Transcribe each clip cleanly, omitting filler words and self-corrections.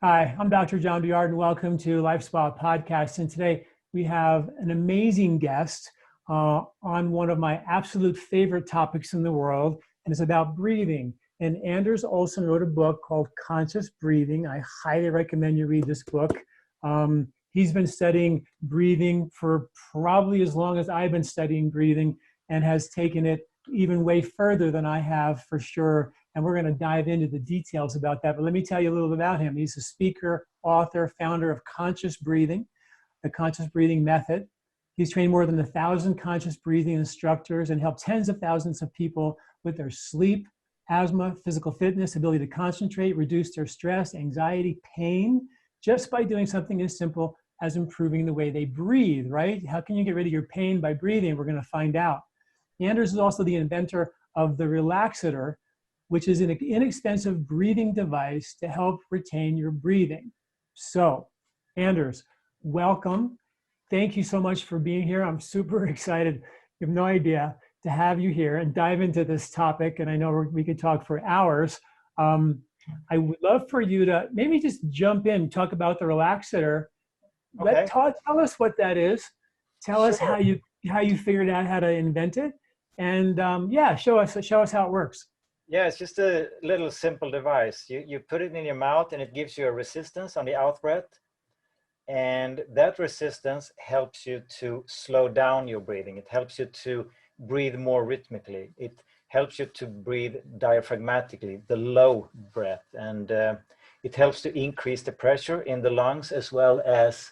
Hi, I'm Dr. John Douillard, and welcome to LifeSpa podcast. And today we have an amazing guest on one of my absolute favorite topics in the world, and it's about breathing. And Anders Olsson wrote a book called Conscious Breathing. I highly recommend you read this book. He's been studying breathing for probably as long as I've been studying breathing, and has taken it even way further than I have for sure. And we're going to dive into the details about that. But let me tell you a little bit about him. He's a speaker, author, founder of Conscious Breathing, the Conscious Breathing Method. He's trained more than 1,000 conscious breathing instructors and helped tens of thousands of people with their sleep, asthma, physical fitness, ability to concentrate, reduce their stress, anxiety, pain, just by doing something as simple as improving the way they breathe, right? How can you get rid of your pain by breathing? We're going to find out. Anders is also the inventor of the Relaxator, which is an inexpensive breathing device to help retain your breathing. So, Anders, welcome. Thank you so much for being here. I'm super excited. You have no idea to have you here and dive into this topic. And I know we could talk for hours. I would love for you to maybe just jump in, talk about the Relaxator. Okay. Tell us what that is. Tell us how you figured out how to invent it, and show us how it works. Yeah, it's just a little simple device. You put it in your mouth and it gives you a resistance on the out breath. And that resistance helps you to slow down your breathing. It helps you to breathe more rhythmically. It helps you to breathe diaphragmatically, the low breath. And it helps to increase the pressure in the lungs as well as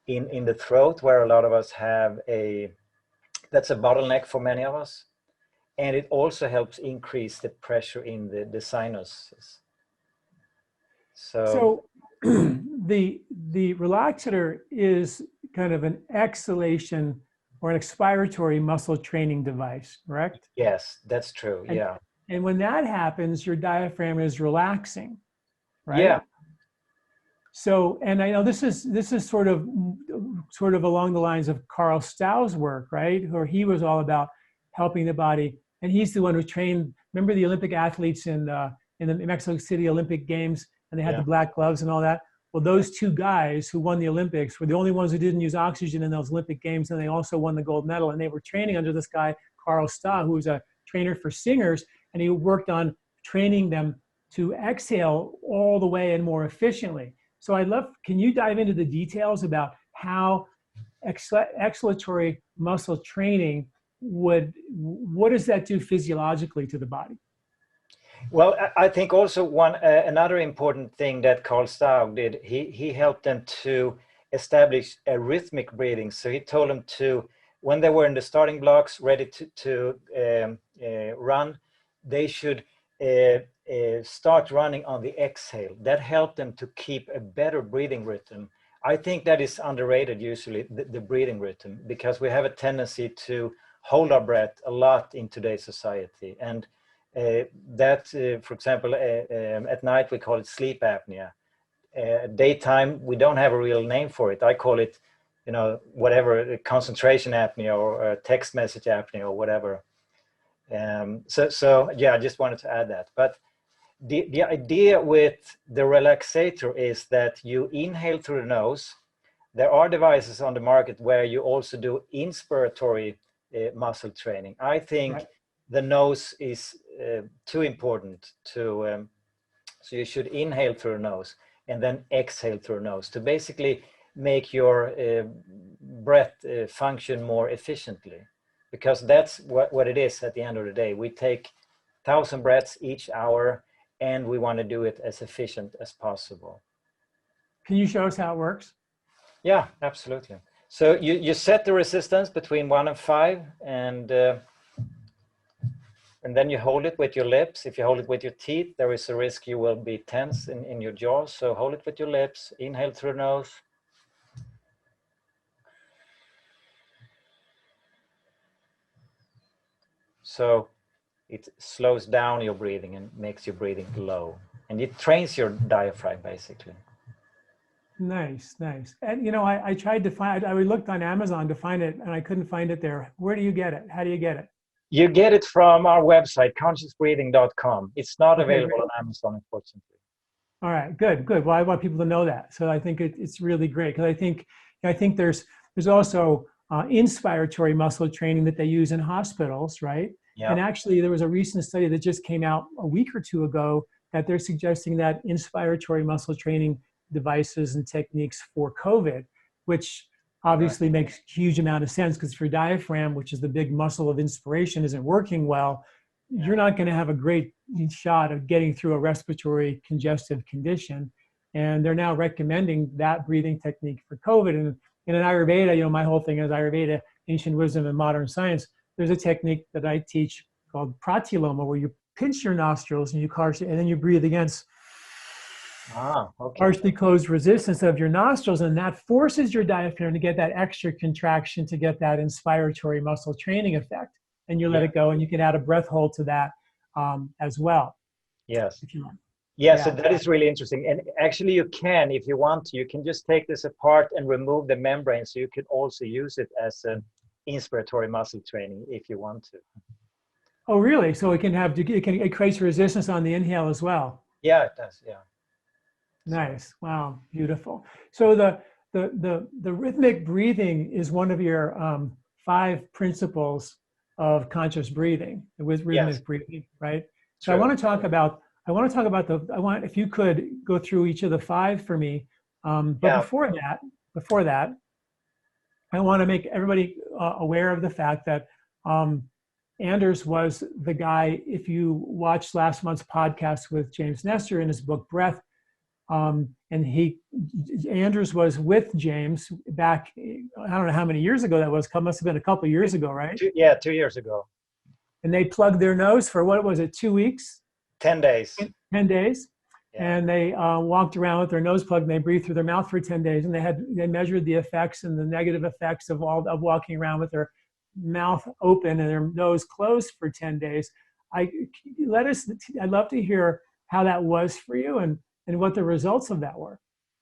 in the throat, where a lot of us have that's a bottleneck for many of us. And it also helps increase the pressure in the sinuses. So the Relaxator is kind of an exhalation or an expiratory muscle training device, correct? Yes, that's true. Yeah. And when that happens, your diaphragm is relaxing, right? Yeah. So, and I know this is sort of along the lines of Carl Stau's work, right? Where he was all about helping the body. And he's the one who trained, remember the Olympic athletes in the Mexico City Olympic Games, and they had the black gloves and all that? Well, those two guys who won the Olympics were the only ones who didn't use oxygen in those Olympic Games, and they also won the gold medal. And they were training under this guy, Carl Stau, who was a trainer for singers, and he worked on training them to exhale all the way and more efficiently. So can you dive into the details about how exhalatory muscle training what does that do physiologically to the body? Well, I think also another important thing that Carl Stau did, he helped them to establish a rhythmic breathing. So he told them to, when they were in the starting blocks, ready to run, they should start running on the exhale. That helped them to keep a better breathing rhythm. I think that is underrated usually, the breathing rhythm, because we have a tendency to hold our breath a lot in today's society. And for example, at night we call it sleep apnea. Daytime, we don't have a real name for it. I call it, whatever, concentration apnea or text message apnea or whatever. So yeah, I just wanted to add that. But the idea with the Relaxator is that you inhale through the nose. There are devices on the market where you also do inspiratory muscle training. I think the nose is too important to, so you should inhale through the nose and then exhale through the nose to basically make your breath function more efficiently, because that's what it is at the end of the day. We take 1,000 breaths each hour and we want to do it as efficient as possible. Can you show us how it works? Yeah, absolutely. So you set the resistance between 1 and 5, and then you hold it with your lips. If you hold it with your teeth, there is a risk you will be tense in your jaws. So hold it with your lips, inhale through the nose. So it slows down your breathing and makes your breathing low. And it trains your diaphragm, basically. Nice. And I tried to find, I looked on Amazon to find it and I couldn't find it there. Where do you get it? How do you get it? You get it from our website, consciousbreathing.com. It's not available on Amazon, unfortunately. All right, good, good. Well, I want people to know that. So I think it's really great because I think there's also inspiratory muscle training that they use in hospitals, right? Yeah. And actually, there was a recent study that just came out a week or two ago that they're suggesting that inspiratory muscle training devices and techniques for COVID, which Right. obviously makes a huge amount of sense because if your diaphragm, which is the big muscle of inspiration, isn't working well, Yeah. you're not going to have a great shot of getting through a respiratory congestive condition. And they're now recommending that breathing technique for COVID. And in Ayurveda, my whole thing is Ayurveda, ancient wisdom and modern science. There's a technique that I teach called pratiloma, where you pinch your nostrils and and then you breathe against Ah, okay. partially closed resistance of your nostrils, and that forces your diaphragm to get that extra contraction to get that inspiratory muscle training effect. And you let Yeah. it go, and you can add a breath hold to that as well, Yes. if you want. Yeah, so Yeah. that is really interesting. And actually you can, if you want to, you can just take this apart and remove the membrane. So you could also use it as an inspiratory muscle training if you want to. Oh, really? So it creates resistance on the inhale as well. Yeah, it does. Yeah. So, Nice. Wow. Beautiful. So the rhythmic breathing is one of your 5 principles of conscious breathing with yes, rhythmic breathing, right? So true. I want, if you could go through each of the 5 for me. But Yeah. before that, I want to make everybody aware of the fact that um, Anders was the guy, if you watched last month's podcast with James Nestor in his book, Breath, and Anders was with James back, I don't know how many years ago that was, must have been a couple of years ago, right? Yeah, 2 years ago. And they plugged their nose for, what was it, 2 weeks? 10 days. 10 days. Yeah. And they walked around with their nose plugged and they breathed through their mouth for 10 days. And they measured the effects and the negative effects of walking around with their mouth open and their nose closed for 10 days. I'd love to hear how that was for you and what the results of that were.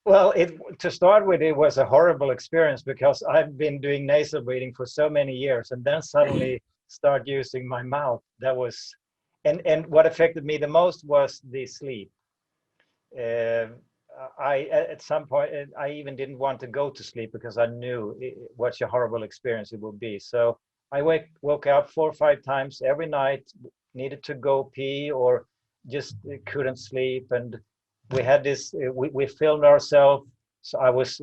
Well, to start with, it was a horrible experience because I've been doing nasal breathing for so many years, and then suddenly start using my mouth. That was, and what affected me the most was the sleep. Uh, I at some point I even didn't want to go to sleep because I knew what a horrible experience it would be. So I woke up 4 or 5 times every night, needed to go pee or just couldn't sleep, and we had this. We filmed ourselves. So I was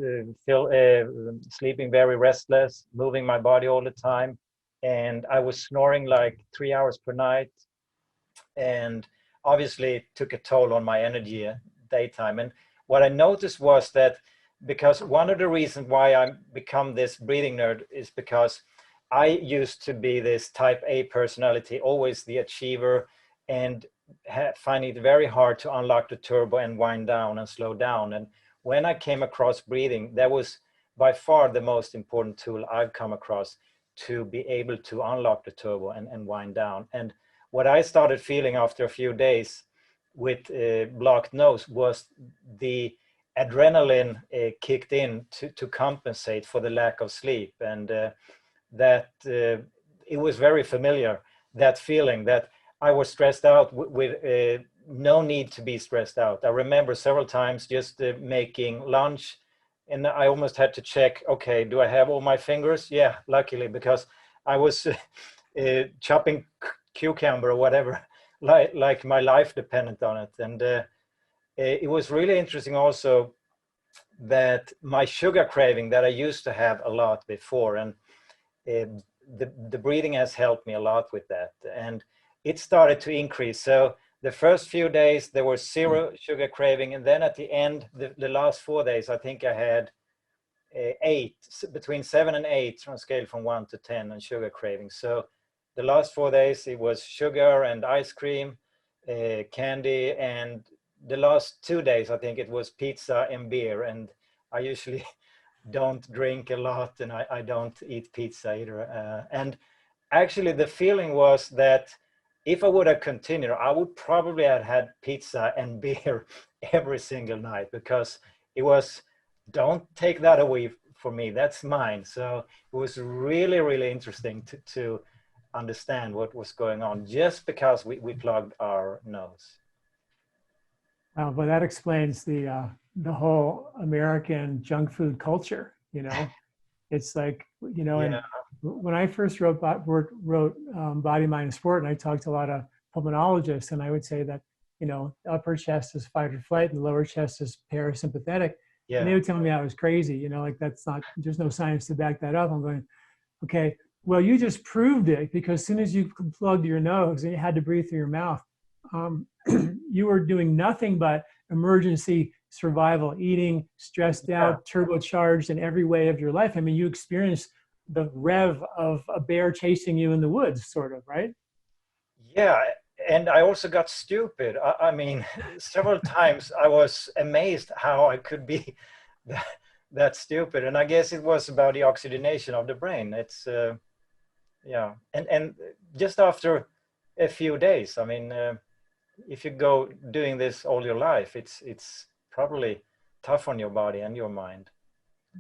sleeping very restless, moving my body all the time, and I was snoring like 3 hours per night, and obviously it took a toll on my energy daytime. And what I noticed was that because one of the reasons why I become this breathing nerd is because I used to be this type A personality, always the achiever, and finding it very hard to unlock the turbo and wind down and slow down. And when I came across breathing, that was by far the most important tool I've come across to be able to unlock the turbo and wind down. And what I started feeling after a few days with blocked nose was the adrenaline kicked in to compensate for the lack of sleep. And that it was very familiar, that feeling that I was stressed out with no need to be stressed out. I remember several times just making lunch, and I almost had to check, okay, do I have all my fingers? Yeah, luckily, because I was chopping cucumber or whatever, like my life depended on it. And it was really interesting also that my sugar craving that I used to have a lot before, and the breathing has helped me a lot with that, and it started to increase. So the first few days there was zero sugar craving, and then at the end, the last 4 days, I think I had 8, between 7 and 8 on a scale from 1 to 10 on sugar craving. So the last 4 days it was sugar and ice cream, candy, and the last 2 days I think it was pizza and beer. And I usually don't drink a lot, and I don't eat pizza either. And actually the feeling was that if I would have continued, I would probably have had pizza and beer every single night, because it was, don't take that away from me, that's mine. So it was really, really interesting to understand what was going on just because we plugged our nose. But that explains the whole American junk food culture. It's like, and Yeah, when I first wrote Body, Mind, and Sport, and I talked to a lot of pulmonologists, and I would say that, the upper chest is fight or flight, and the lower chest is parasympathetic. And they yeah, would tell me I was crazy, like that's not, there's no science to back that up. I'm going, okay, well, you just proved it, because as soon as you plugged your nose and you had to breathe through your mouth, you were doing nothing but emergency survival, eating, stressed yeah, out, turbocharged in every way of your life. I mean, you experienced the rev of a bear chasing you in the woods, sort of, right? yeah. And I also got stupid. I mean, several times I was amazed how I could be that, that stupid. And I guess it was about the oxygenation of the brain. It's yeah, and just after a few days, I mean, if you go doing this all your life, it's probably tough on your body and your mind.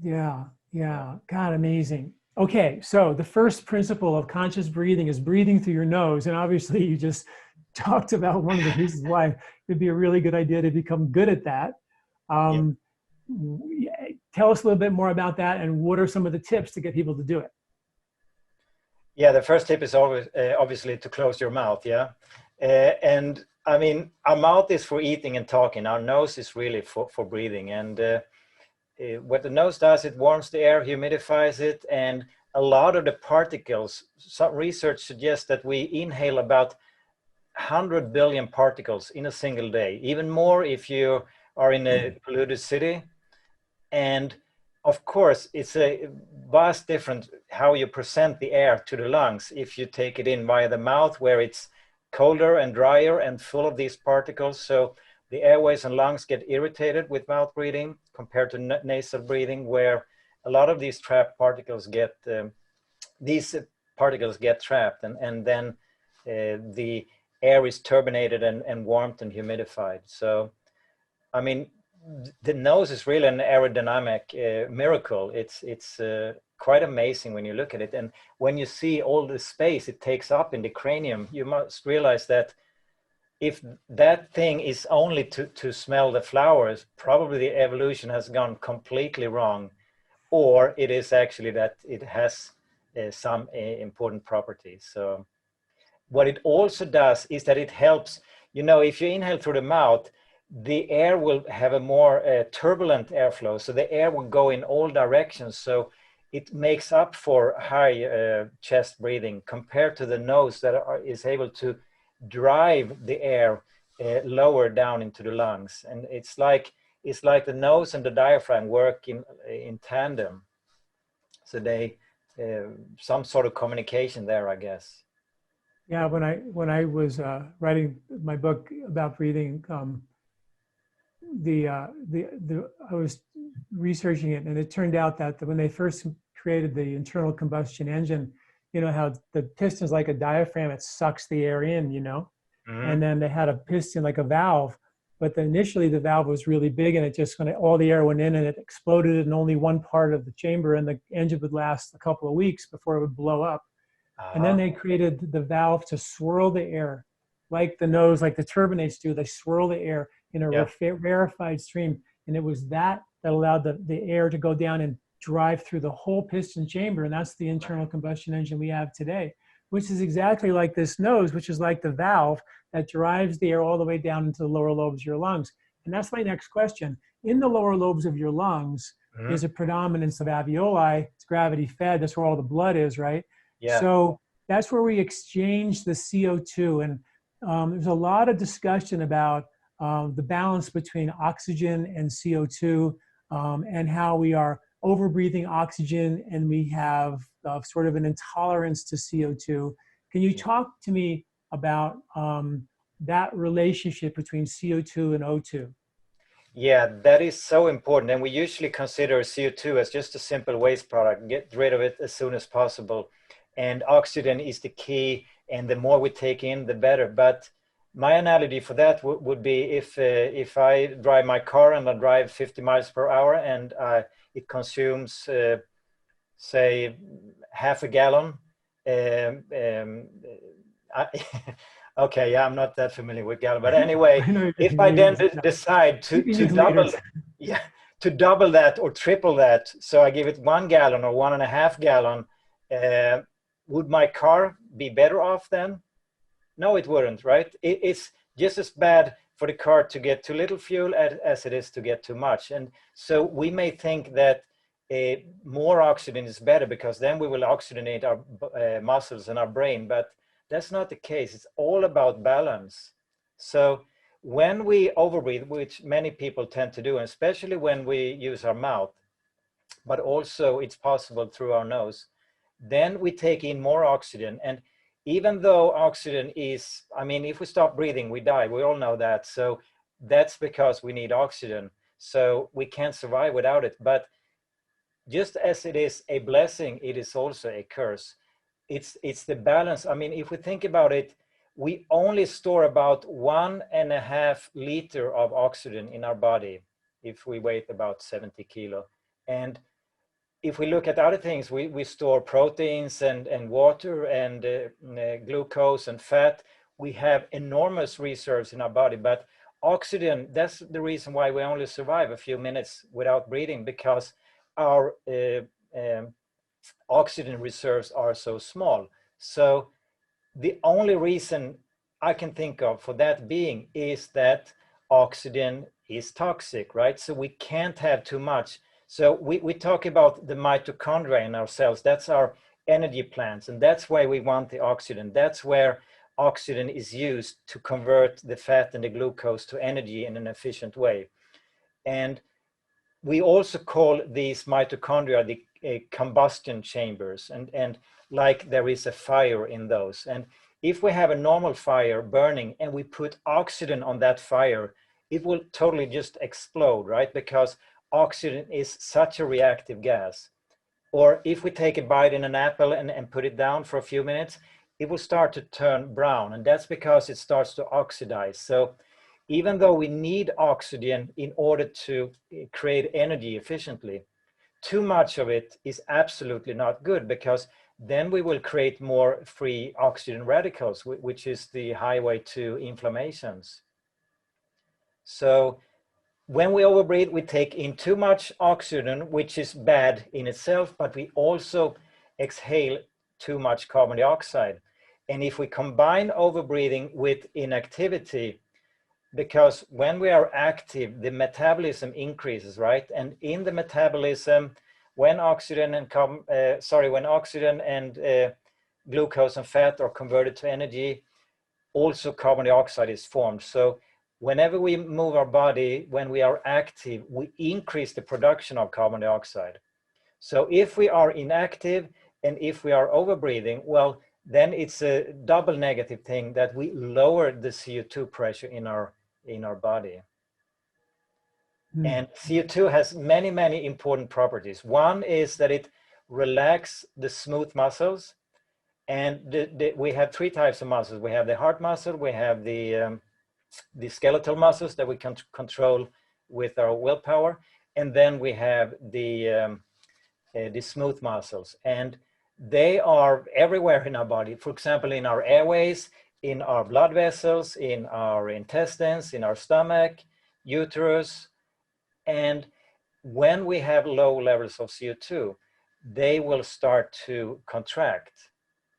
Yeah, Yeah, yeah. God, amazing. Okay, so the first principle of conscious breathing is breathing through your nose. And obviously, you just talked about one of the reasons why it'd be a really good idea to become good at that. yeah, Um, Tell us a little bit more about that, and what are some of the tips to get people to do it? yeah. The first tip is always obviously to close your mouth. Yeah, and I mean, our mouth is for eating and talking. Our nose is really for breathing. And what the nose does, it warms the air, humidifies it, and a lot of the particles. Some research suggests that we inhale about 100 billion particles in a single day, even more if you are in a polluted city. And of course, it's a vast difference how you present the air to the lungs if you take it in via the mouth, where it's colder and drier and full of these particles. So the airways and lungs get irritated with mouth breathing compared to nasal breathing, where a lot of these trapped particles get these particles get trapped, and then the air is turbinated and warmed and humidified. So I mean, the nose is really an aerodynamic miracle. It's quite amazing when you look at it, and when you see all the space it takes up in the cranium, you must realize that if that thing is only to smell the flowers, probably the evolution has gone completely wrong, or it is actually that it has some important properties. So what it also does is that it helps, if you inhale through the mouth, the air will have a more turbulent airflow. So the air will go in all directions. So it makes up for high chest breathing compared to the nose that is able to drive the air lower down into the lungs. And it's like the nose and the diaphragm work in tandem. So they some sort of communication there, I guess. Yeah, when I was writing my book about breathing, I was researching it, and it turned out that when they first created the internal combustion engine, how the piston is like a diaphragm, it sucks the air in, and Mhm. then they had a piston like a valve, but initially the valve was really big, and it just when all the air went in and it exploded in only one part of the chamber, and the engine would last a couple of weeks before it would blow up. And then Uh-huh. they created the valve to swirl the air, like the nose, like the turbinates do. They swirl the air in a Yeah. rarefied stream. And it was that allowed the air to go down and drive through the whole piston chamber. And that's the internal combustion engine we have today, which is exactly like this nose, which is like the valve that drives the air all the way down into the lower lobes of your lungs. And that's my next question. In the lower lobes of your lungs is Mhm. a predominance of alveoli. It's gravity fed. That's where all the blood is, right? Yeah. So that's where we exchange the CO2. And there's a lot of discussion about the balance between oxygen and CO2, and how we are overbreathing oxygen and we have sort of an intolerance to CO2. Can you Yeah. talk to me about that relationship between CO2 and O2? Yeah, that is so important. And we usually consider CO2 as just a simple waste product, get rid of it as soon as possible. And oxygen is the key, and the more we take in, the better. But my analogy for that would be if I drive my car and I drive 50 miles per hour and it consumes, say, half a gallon. Um, um, I, Okay, yeah, I'm not that familiar with gallon, but anyway, I know if you're I then using decide you can to use double, liters. yeah, to double that or triple that, so I give it 1 gallon or 1.5 gallon, uh, would my car be better off then? No, it wouldn't, right? It's just as bad for the car to get too little fuel as it is to get too much. And so we may think that more oxygen is better because then we will oxygenate our muscles and our brain, but that's not the case. It's all about balance. So when we overbreathe, which many people tend to do, and especially when we use our mouth, but also it's possible through our nose, then we take in more oxygen. And even though oxygen is, I mean, if we stop breathing, we die. We all know that. So that's because we need oxygen. So we can't survive without it. But just as it is a blessing, it is also a curse. It's the balance. I mean, if we think about it, we only store about 1.5 liters of oxygen in our body if we weigh about 70 kilo. And if we look at other things, we store proteins and water and glucose and fat. We have enormous reserves in our body, but oxygen, that's the reason why we only survive a few minutes without breathing, because our oxygen reserves are so small. So the only reason I can think of for that being is that oxygen is toxic, right? So we can't have too much. So we talk about the mitochondria in our cells. That's our energy plants, and that's why we want the oxygen. That's where oxygen is used to convert the fat and the glucose to energy in an efficient way. And we also call these mitochondria the combustion chambers, and like there is a fire in those. And if we have a normal fire burning and we put oxygen on that fire, it will totally just explode, right? Because oxygen is such a reactive gas. Or if we take a bite in an apple and put it down for a few minutes, it will start to turn brown, and that's because it starts to oxidize. So even though we need oxygen in order to create energy efficiently, too much of it is absolutely not good, because then we will create more free oxygen radicals, which is the highway to inflammations. So when we overbreathe, we take in too much oxygen, which is bad in itself, but we also exhale too much carbon dioxide. And if we combine overbreathing with inactivity, because when we are active, the metabolism increases, right? And in the metabolism, when oxygen and glucose and fat are converted to energy, also carbon dioxide is formed. So whenever we move our body, when we are active, we increase the production of carbon dioxide. So if we are inactive and if we are overbreathing, well, then it's a double negative thing, that we lower the CO2 pressure in our body. And CO2 has many, many important properties. One is that it relaxes the smooth muscles. And we have three types of muscles. We have the heart muscle, we have the skeletal muscles that we can control with our willpower, and then we have the smooth muscles. And they are everywhere in our body. For example, in our airways, in our blood vessels, in our intestines, in our stomach, uterus. And when we have low levels of CO2, they will start to contract.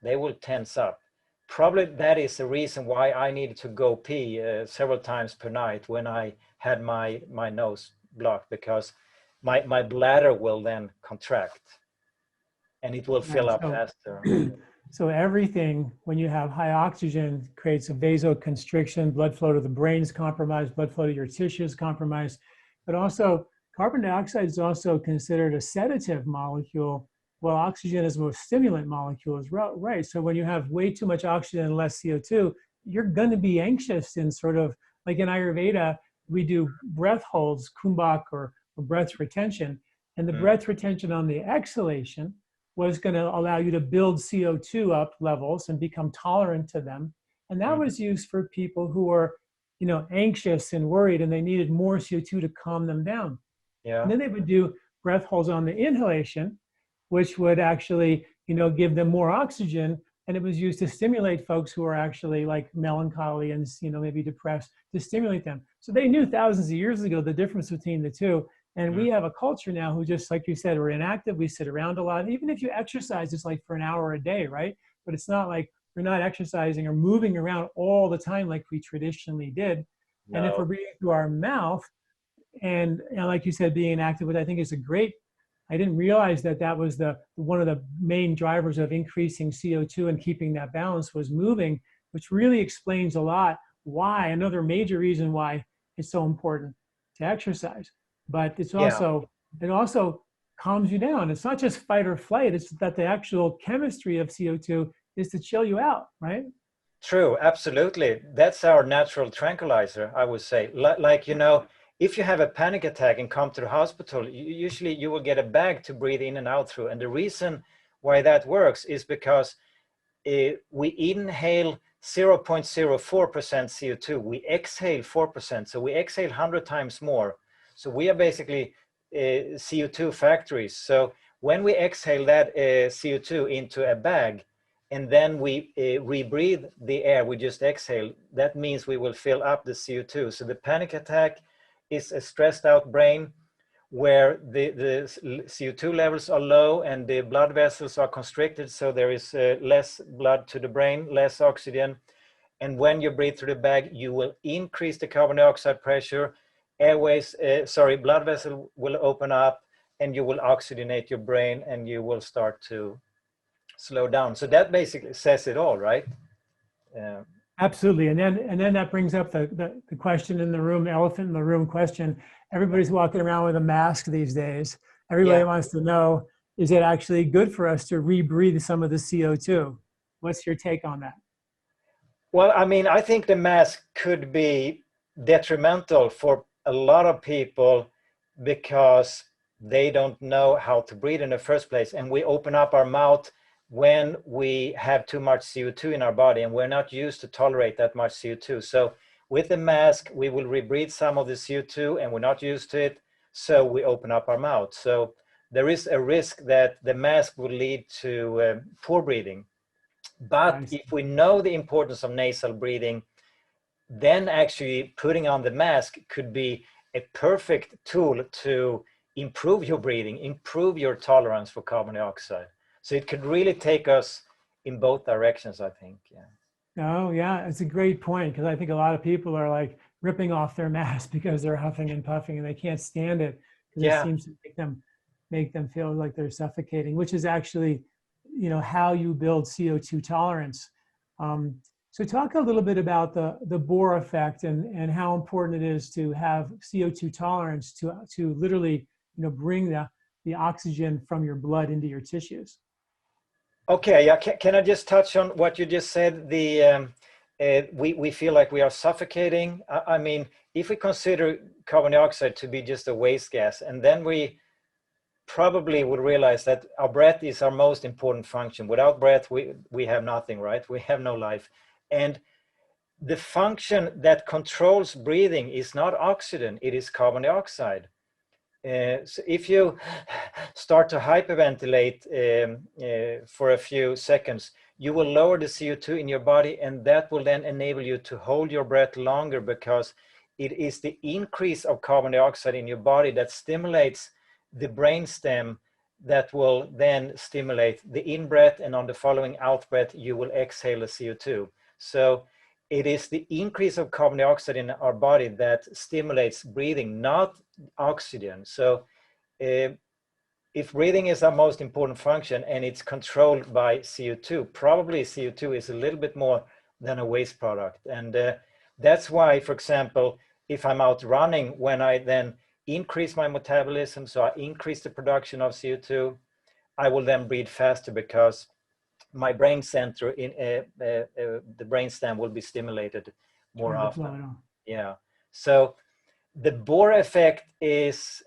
They will tense up. Probably that is the reason why I needed to go pee several times per night when I had my nose blocked, because my bladder will then contract and it will fill up faster. So everything, when you have high oxygen, creates a vasoconstriction, blood flow to the brain is compromised, blood flow to your tissues is compromised. But also, carbon dioxide is also considered a sedative molecule, while oxygen is the most stimulant molecule, right? So when you have way too much oxygen and less CO2, you're going to be anxious, and sort of like in Ayurveda, we do breath holds, kumbhak, or breath retention. And the breath retention on the exhalation was going to allow you to build CO2 up levels and become tolerant to them. And that was used for people who were, anxious and worried, and they needed more CO2 to calm them down. Yeah. And then they would do breath holds on the inhalation, which would actually, give them more oxygen and it was used to stimulate folks who are actually like melancholy and, maybe depressed, to stimulate them. So they knew thousands of years ago the difference between the two. And we have a culture now who, just like you said, we're inactive. We sit around a lot. Even if you exercise, it's like for an hour a day, right? But it's not like we're not exercising or moving around all the time like we traditionally did. And if we're No. breathing through our mouth, and like you said, being active, which I think is a great, I didn't realize that that was one of the main drivers of increasing CO2 and keeping that balance was moving, which really explains a lot why, another major reason why it's so important to exercise. But it's Yeah. also, it also calms you down. It's not just fight or flight, it's that the actual chemistry of CO2 is to chill you out, right? True, absolutely. That's our natural tranquilizer, I would say. Like, if you have a panic attack and come to the hospital, usually you will get a bag to breathe in and out through. And the reason why that works is because we inhale 0.04% CO2. We exhale 4%. So we exhale 100 times more. So we are basically CO2 factories. So when we exhale that CO2 into a bag, and then we rebreathe the air we just exhaled, that means we will fill up the CO2. So the panic attack is a stressed out brain where the CO2 levels are low and the blood vessels are constricted, so there is less blood to the brain, less oxygen. And when you breathe through the bag, you will increase the carbon dioxide pressure, blood vessel will open up, and you will oxygenate your brain, and you will start to slow down. So that basically says it all, right? Absolutely. And then that brings up the question in the room, the elephant in the room question. Everybody's walking around with a mask these days. Everybody wants to know, is it actually good for us to rebreathe some of the CO2? What's your take on that? Well, I mean, I think the mask could be detrimental for a lot of people because they don't know how to breathe in the first place. And we open up our mouth when we have too much CO2 in our body, and we're not used to tolerate that much CO2. So with the mask, we will rebreathe some of the CO2, and we're not used to it. So we open up our mouth. So there is a risk that the mask will lead to poor breathing. But if we know the importance of nasal breathing, then actually putting on the mask could be a perfect tool to improve your breathing, improve your tolerance for carbon dioxide. So it could really take us in both directions, I think. Yeah. Oh, yeah, it's a great point, because I think a lot of people are like ripping off their mask because they're huffing and puffing and they can't stand it because it Yeah. seems to make them feel like they're suffocating, which is actually, how you build CO2 tolerance. So talk a little bit about the Bohr effect and how important it is to have CO2 tolerance to literally, bring the oxygen from your blood into your tissues. Okay, yeah. Can I just touch on what you just said? We feel like we are suffocating. I mean, if we consider carbon dioxide to be just a waste gas, and then we probably would realize that our breath is our most important function. Without breath, we have nothing, right? We have no life. And the function that controls breathing is not oxygen, it is carbon dioxide. So if you start to hyperventilate for a few seconds, you will lower the CO2 in your body, and that will then enable you to hold your breath longer, because it is the increase of carbon dioxide in your body that stimulates the brainstem, that will then stimulate the in-breath, and on the following out-breath, you will exhale the CO2. So it is the increase of carbon dioxide in our body that stimulates breathing, not oxygen. So if breathing is our most important function and it's controlled by CO2, probably CO2 is a little bit more than a waste product. And that's why, for example, if I'm out running, when I then increase my metabolism, so I increase the production of CO2, I will then breathe faster, because my brain center in the brainstem will be stimulated more often. Yeah. So the Bohr effect is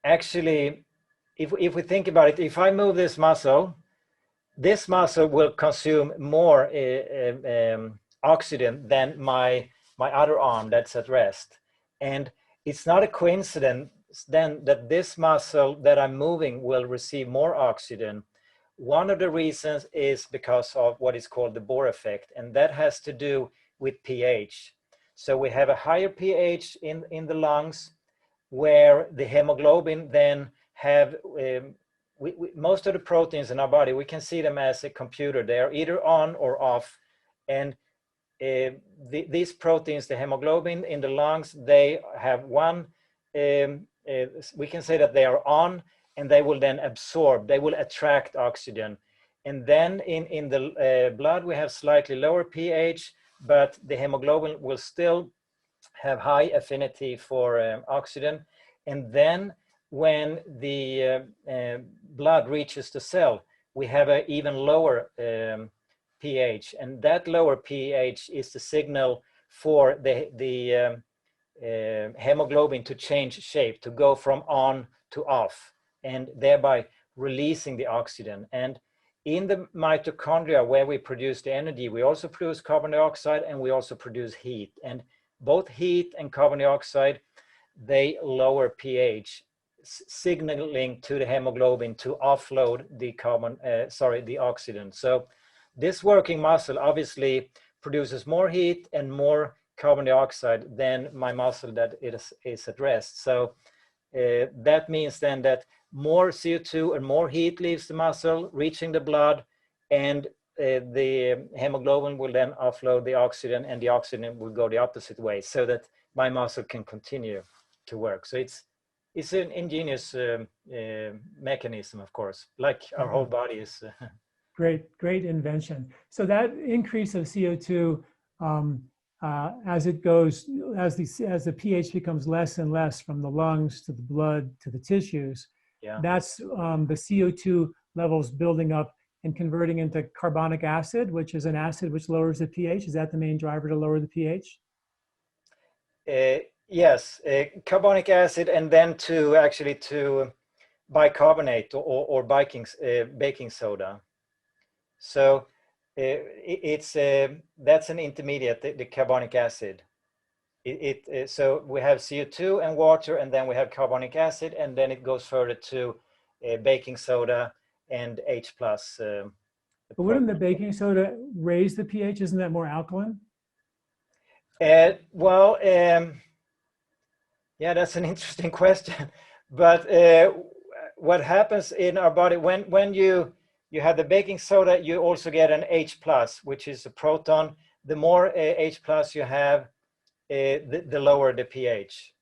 actually, if we think about it, if I move this muscle will consume more oxygen than my other arm that's at rest. And it's not a coincidence then that this muscle that I'm moving will receive more oxygen, One of the reasons is because of what is called the Bohr effect, and that has to do with pH. So we have a higher pH in the lungs, where the hemoglobin then have, most of the proteins in our body, we can see them as a computer. They are either on or off. And these proteins, the hemoglobin in the lungs, they have one, we can say that they are on, and they will then absorb, they will attract oxygen. And then in the blood, we have slightly lower pH, but the hemoglobin will still have high affinity for oxygen. And then when the blood reaches the cell, we have an even lower pH, and that lower pH is the signal for the hemoglobin to change shape, to go from on to off, and thereby releasing the oxygen. And in the mitochondria, where we produce the energy, we also produce carbon dioxide, and we also produce heat. And both heat and carbon dioxide, they lower pH, signaling to the hemoglobin to offload the oxygen. So this working muscle obviously produces more heat and more carbon dioxide than my muscle that is at rest. So that means then that more CO2 and more heat leaves the muscle, reaching the blood, and the hemoglobin will then offload the oxygen, and the oxygen will go the opposite way, so that my muscle can continue to work. So it's an ingenious mechanism, of course, like our whole body is. Great invention. So that increase of CO2, as it goes, as the pH becomes less and less from the lungs to the blood to the tissues, Yeah. that's the CO2 levels building up and converting into carbonic acid, which is an acid which lowers the pH. Is that the main driver to lower the pH? Yes, carbonic acid, and then to bicarbonate or baking soda. So that's an intermediate, the carbonic acid. So we have CO2 and water, and then we have carbonic acid, and then it goes further to baking soda and H+. But wouldn't the baking soda raise the pH? Isn't that more alkaline? Well, yeah, that's an interesting question. But what happens in our body when you have the baking soda, you also get an H+, which is a proton. The more H+ you have, the lower the pH.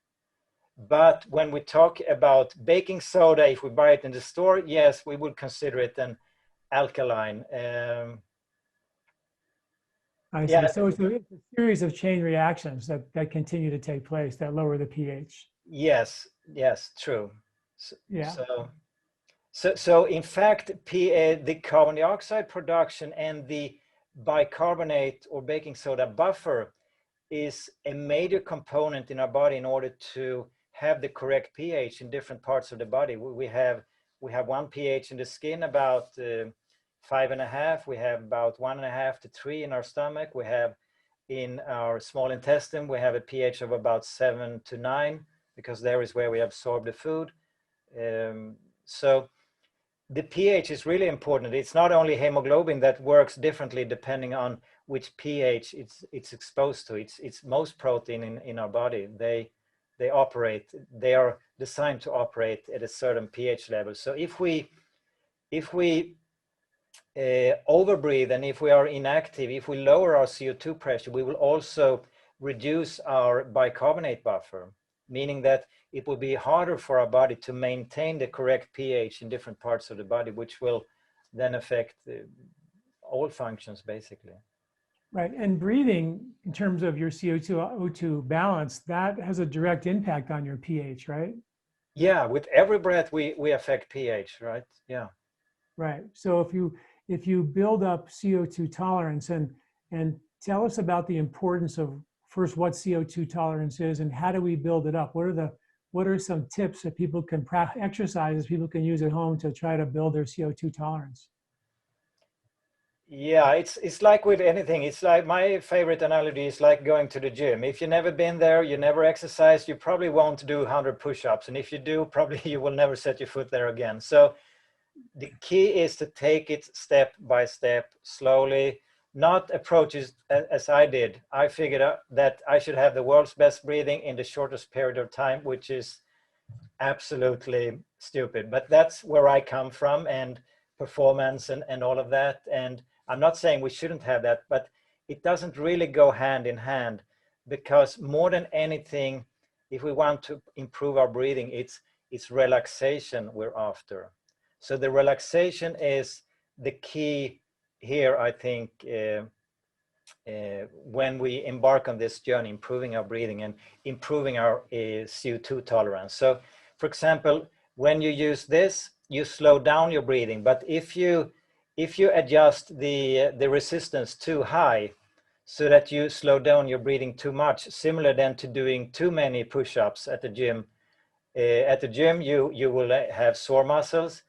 But when we talk about baking soda, if we buy it in the store, yes, we would consider it an alkaline. I see. Yeah. So it's a series of chain reactions that continue to take place that lower the pH. Yes, true. Yeah. So in fact, the carbon dioxide production and the bicarbonate or baking soda buffer is a major component in our body in order to have the correct pH in different parts of the body. We have one pH in the skin, about 5.5. We have about 1.5 to 3 in our stomach. We have in our small intestine, we have a pH of about 7 to 9, because there is where we absorb the food. So the pH is really important. It's not only hemoglobin that works differently depending on which pH it's exposed to. It's most protein in our body. They are designed to operate at a certain pH level. So if we overbreathe, and if we are inactive, if we lower our CO2 pressure, we will also reduce our bicarbonate buffer, meaning that it will be harder for our body to maintain the correct pH in different parts of the body, which will then affect all functions, basically. Right. And breathing, in terms of your CO2 balance, that has a direct impact on your pH, right? Yeah, with every breath we affect pH, right? Yeah. Right. So if you build up CO2 tolerance, and tell us about the importance of, first, what CO2 tolerance is and how do we build it up? What are some tips that people can exercises people can use at home to try to build their CO2 tolerance? Yeah, it's like with anything. It's like, my favorite analogy is like going to the gym. If you've never been there, you never exercise, you probably won't do 100 push-ups. And if you do, probably you will never set your foot there again. So the key is to take it step by step, slowly, not approach it as I did. I figured out that I should have the world's best breathing in the shortest period of time, which is absolutely stupid. But that's where I come from, and performance and all of that. And I'm not saying we shouldn't have that, but it doesn't really go hand in hand, because more than anything, if we want to improve our breathing, it's relaxation we're after. So the relaxation is the key here, I think, when we embark on this journey, improving our breathing and improving our CO2 tolerance. So, for example, when you use this, you slow down your breathing. But if you adjust the resistance too high, so that you slow down your breathing too much, similar then to doing too many push-ups at the gym. At the gym, you will have sore muscles.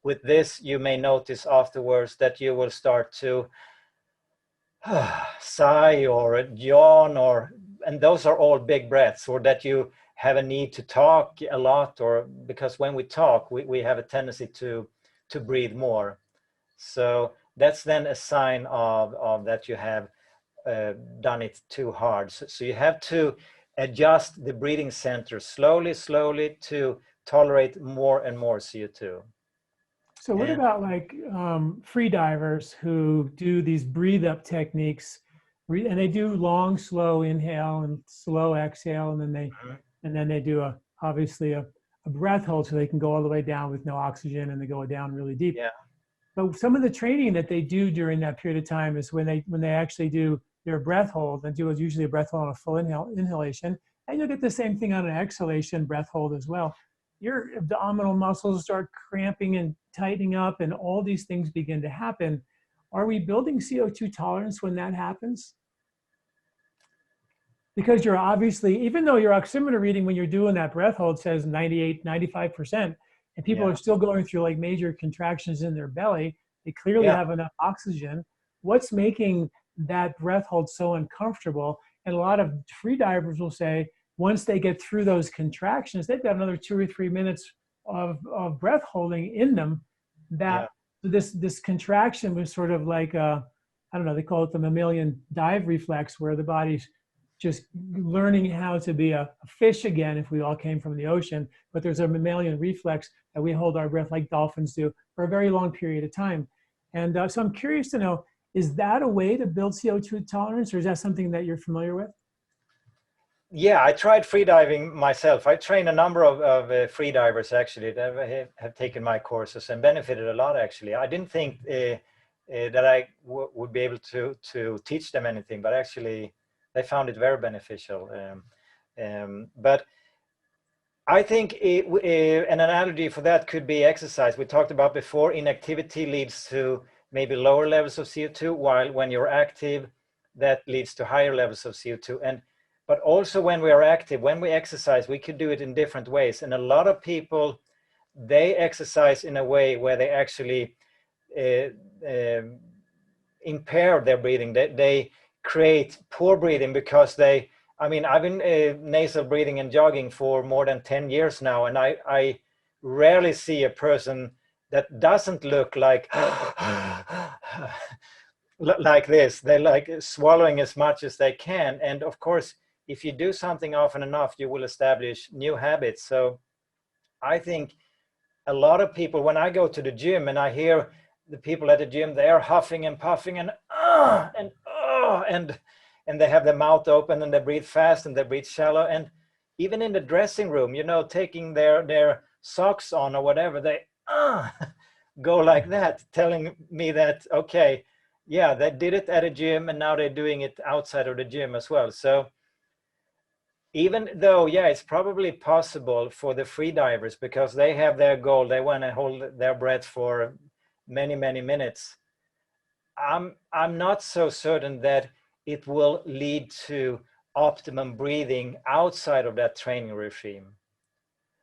With this, you may notice afterwards that you will start to sigh or yawn, and those are all big breaths, or that you have a need to talk a lot, or because when we talk, we have a tendency to breathe more. So that's then a sign of that you have done it too hard. So you have to adjust the breathing center slowly to tolerate more and more CO2. So what about like free divers who do these breathe up techniques, and they do long, slow inhale and slow exhale, and then they do obviously a breath hold so they can go all the way down with no oxygen, and they go down really deep. Yeah. But some of the training that they do during that period of time is when they actually do their breath hold, and do usually a breath hold on a full inhalation, and you'll get the same thing on an exhalation breath hold as well. Your abdominal muscles start cramping and tightening up, and all these things begin to happen. Are we building CO2 tolerance when that happens? Because you're obviously, even though your oximeter reading when you're doing that breath hold says 98, 95%, and people are still going through like major contractions in their belly, they clearly have enough oxygen. What's making that breath hold so uncomfortable? And a lot of free divers will say, once they get through those contractions, they've got another 2 or 3 minutes of breath holding in them. That this contraction was sort of like I don't know, they call it the mammalian dive reflex, where the body's just learning how to be a fish again if we all came from the ocean. But there's a mammalian reflex that we hold our breath like dolphins do for a very long period of time. And so I'm curious to know, is that a way to build CO2 tolerance, or is that something that you're familiar with? Yeah, I tried freediving myself. I trained a number of freedivers actually that have taken my courses and benefited a lot actually. I didn't think that I would be able to teach them anything, but actually they found it very beneficial. But I think an analogy for that could be exercise. We talked about before, inactivity leads to maybe lower levels of CO2, while when you're active, that leads to higher levels of CO2. But also when we are active, when we exercise, we could do it in different ways. And a lot of people, they exercise in a way where they actually impair their breathing. They create poor breathing because I've been nasal breathing and jogging for more than 10 years now. And I rarely see a person that doesn't look like like this. They like swallowing as much as they can. And of course, if you do something often enough, you will establish new habits. So I think a lot of people, when I go to the gym and I hear the people at the gym, they are huffing and puffing and they have their mouth open and they breathe fast and they breathe shallow. And even in the dressing room, taking their socks on or whatever, they go like that, telling me that, okay, yeah, they did it at a gym and now they're doing it outside of the gym as well. So even though, it's probably possible for the free divers because they have their goal, they want to hold their breath for many, many minutes. I'm not so certain that it will lead to optimum breathing outside of that training regime.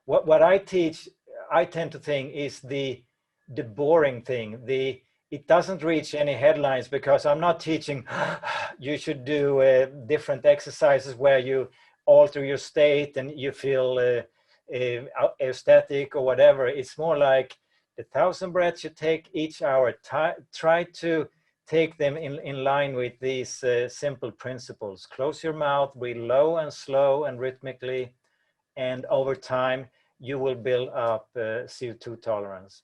What I teach, I tend to think is the boring thing. It doesn't reach any headlines because I'm not teaching you should do different exercises where you alter your state and you feel ecstatic or whatever. It's more like 1,000 breaths you take each hour. Try to take them in line with these simple principles. Close your mouth, breathe low and slow and rhythmically, and over time you will build up CO2 tolerance.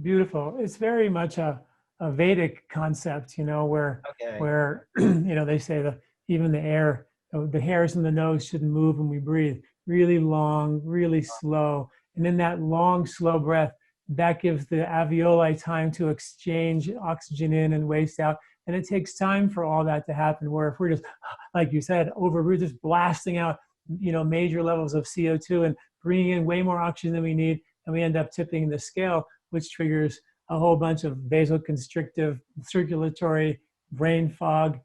Beautiful. It's very much a Vedic concept, you know, where Okay. where you know, they say even the air, the hairs in the nose shouldn't move when we breathe. Really long, really slow, and in that long, slow breath, that gives the alveoli time to exchange oxygen in and waste out. And it takes time for all that to happen. Where if we're just, like you said, we're just blasting out, you know, major levels of CO2 and bringing in way more oxygen than we need, and we end up tipping the scale, which triggers a whole bunch of vasoconstrictive, circulatory, brain fog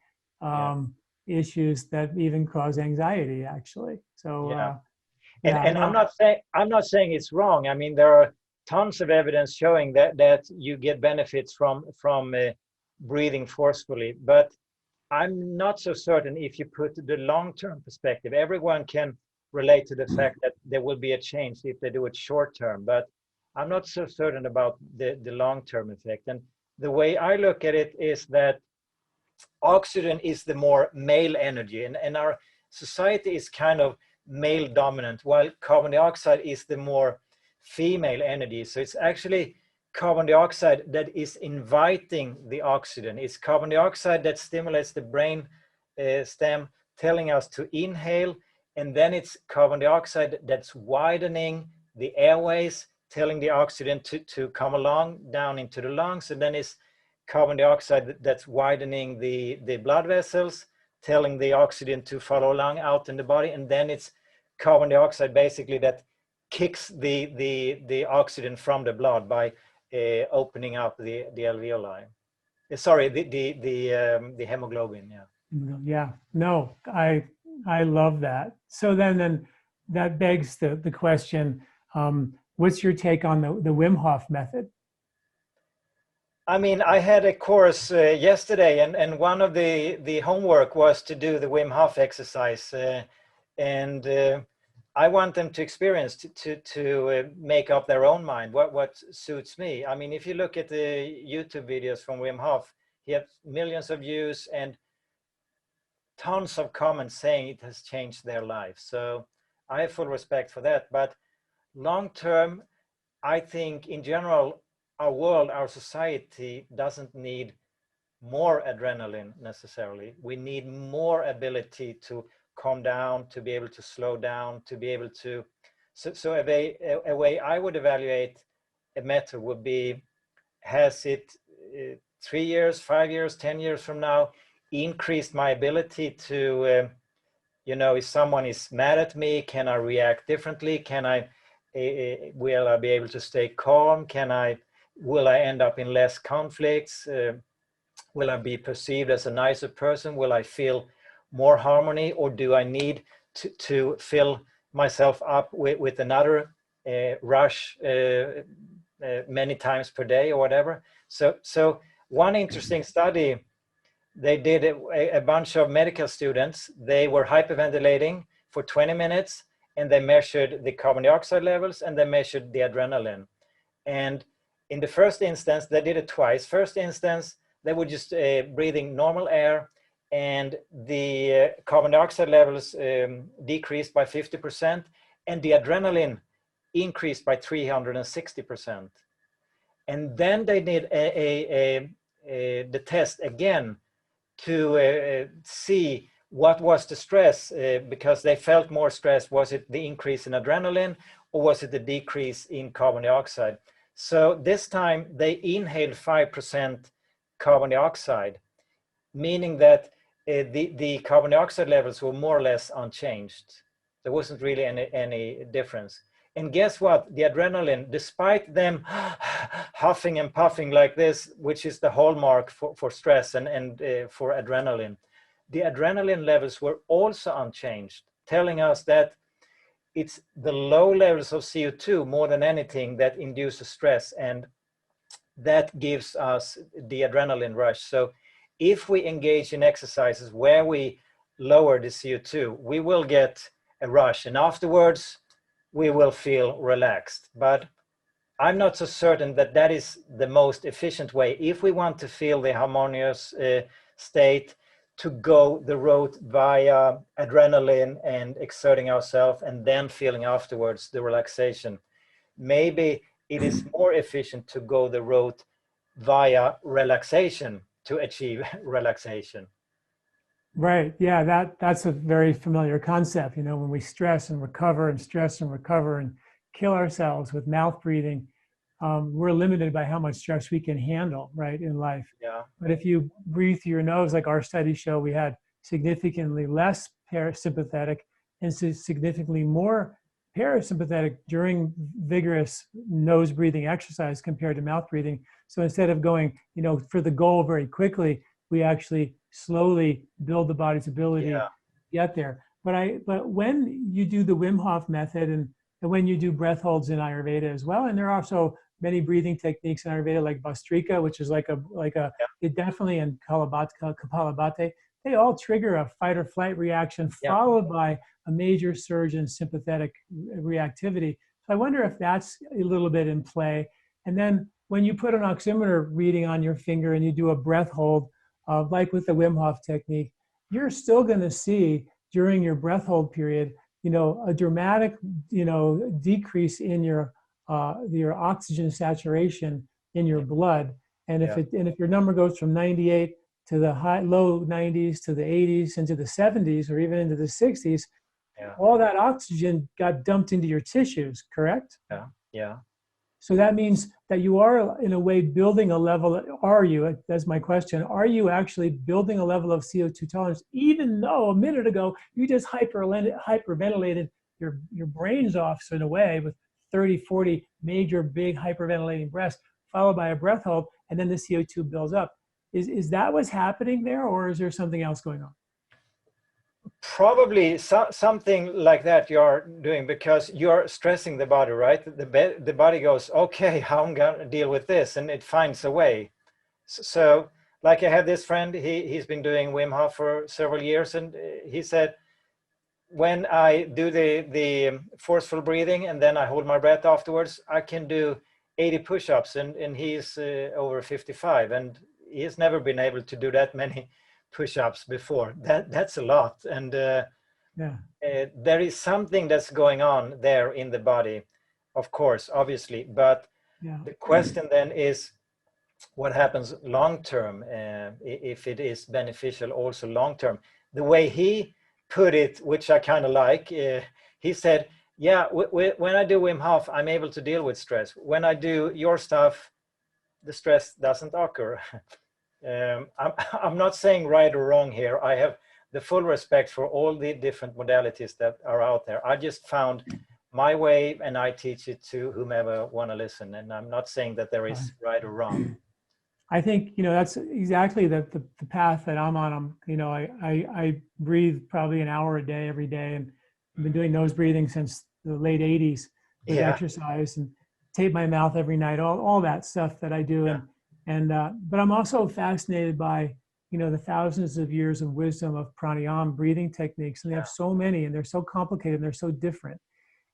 issues that even cause anxiety, actually. So, and I'm not saying it's wrong. I mean, there are tons of evidence showing that you get benefits from breathing forcefully, but I'm not so certain if you put the long-term perspective. Everyone can relate to the fact that there will be a change if they do it short-term, but I'm not so certain about the long-term effect. And the way I look at it is that oxygen is the more male energy, and our society is kind of male dominant, while carbon dioxide is the more female energy. So it's actually carbon dioxide that is inviting the oxygen. It's carbon dioxide that stimulates the brain stem, telling us to inhale, and then it's carbon dioxide that's widening the airways, telling the oxygen to come along down into the lungs, and then it's carbon dioxide that's widening the blood vessels, telling the oxygen to follow along out in the body, and then it's carbon dioxide basically that kicks the oxygen from the blood by opening up the alveoli. Sorry, the hemoglobin. Yeah, no, I love that. So then that begs the question, what's your take on the Wim Hof method? I mean, I had a course yesterday, and one of the homework was to do the Wim Hof exercise, and I want them to experience to make up their own mind what suits me. I mean, if you look at the YouTube videos from Wim Hof, he has millions of views and tons of comments saying it has changed their life. So I have full respect for that. But long term, I think in general, our world, our society doesn't need more adrenaline necessarily. We need more ability to calm down, to be able to slow down, to be able to. So a way I would evaluate a method would be, has it 3 years, 5 years, 10 years from now increased my ability to, you know, if someone is mad at me, can I react differently? Can I, will I be able to stay calm? Will I end up in less conflicts? Will I be perceived as a nicer person? Will I feel more harmony, or do I need to fill myself up with another rush many times per day or whatever? So one interesting study, they did a bunch of medical students. They were hyperventilating for 20 minutes, and they measured the carbon dioxide levels and they measured the adrenaline. And in the first instance, they did it twice. First instance, they were just breathing normal air, and the carbon dioxide levels decreased by 50%, and the adrenaline increased by 360%. And then they did the test again to see what was the stress, because they felt more stress. Was it the increase in adrenaline, or was it the decrease in carbon dioxide? So this time they inhaled 5% carbon dioxide, meaning that the carbon dioxide levels were more or less unchanged. There wasn't really any difference. And guess what? The adrenaline, despite them huffing and puffing like this, which is the hallmark for stress and for adrenaline, the adrenaline levels were also unchanged, telling us that it's the low levels of CO2 more than anything that induces stress, and that gives us the adrenaline rush. So if we engage in exercises where we lower the CO2, we will get a rush, and afterwards we will feel relaxed. But I'm not so certain that that is the most efficient way. If we want to feel the harmonious state, to go the route via adrenaline and exerting ourselves and then feeling afterwards the relaxation, maybe it is more efficient to go the route via relaxation to achieve relaxation. Right. Yeah, that's a very familiar concept. You know, when we stress and recover and stress and recover and kill ourselves with mouth breathing, we're limited by how much stress we can handle, right, in life. Yeah. But if you breathe through your nose, like our studies show, we had significantly less parasympathetic and significantly more parasympathetic during vigorous nose breathing exercise compared to mouth breathing. So instead of going, you know, for the goal very quickly, we actually slowly build the body's ability to get there. But when you do the Wim Hof method and when you do breath holds in Ayurveda as well, and there are also many breathing techniques in Ayurveda like Bhastrika, which is it definitely, and Kapalabhati, they all trigger a fight or flight reaction followed by a major surge in sympathetic reactivity. So I wonder if that's a little bit in play. And then when you put an oximeter reading on your finger and you do a breath hold, like with the Wim Hof technique, you're still going to see during your breath hold period, you know, a dramatic, you know, decrease in your oxygen saturation in your blood. And if your number goes from 98 to the low 90s to the 80s into the 70s or even into the 60s, all that oxygen got dumped into your tissues, correct? Yeah. So that means that you are, in a way, building a level. Are you? That's my question. Are you actually building a level of CO2 tolerance, even though a minute ago you just hyperventilated your brains off, so in a way, with 30, 40 major big hyperventilating breaths, followed by a breath hold, and then the CO2 builds up. Is that what's happening there, or is there something else going on? Probably something like that you're doing, because you're stressing the body, right? The body goes, okay, how I'm gonna deal with this, and it finds a way. So like I had this friend, he's been doing Wim Hof for several years, and he said, when I do the forceful breathing and then I hold my breath afterwards, I can do 80 push-ups, and he's over 55, and he's never been able to do that many push-ups before. That's a lot. And there is something that's going on there in the body, of course, obviously, but the question then is, what happens long term, if it is beneficial also long term? The way he put it, which I kind of like, he said, yeah, when I do Wim Hof, I'm able to deal with stress. When I do your stuff, the stress doesn't occur. I'm not saying right or wrong here. I have the full respect for all the different modalities that are out there. I just found my way, and I teach it to whomever want to listen. And I'm not saying that there is right or wrong. I think, you know, that's exactly the path that I'm on. You know, I breathe probably an hour a day every day, and I've been doing nose breathing since the late 80s with exercise, and tape my mouth every night, all that stuff that I do. But I'm also fascinated by, you know, the thousands of years of wisdom of pranayama breathing techniques, and they have so many, and they're so complicated, and they're so different.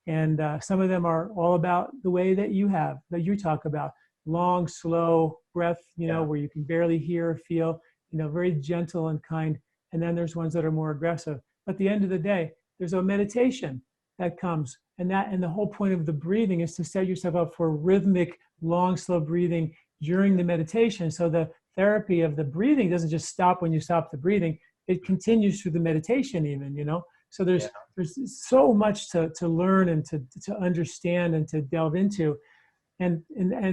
And some of them are all about the way that you talk about, long, slow breath, you know, where you can barely hear or feel, you know, very gentle and kind. And then there's ones that are more aggressive. But at the end of the day, there's a meditation that comes, and the whole point of the breathing is to set yourself up for rhythmic, long, slow breathing during the meditation. So the therapy of the breathing doesn't just stop when you stop the breathing, it continues through the meditation even, you know. So there's so much to learn and to understand and to delve into. And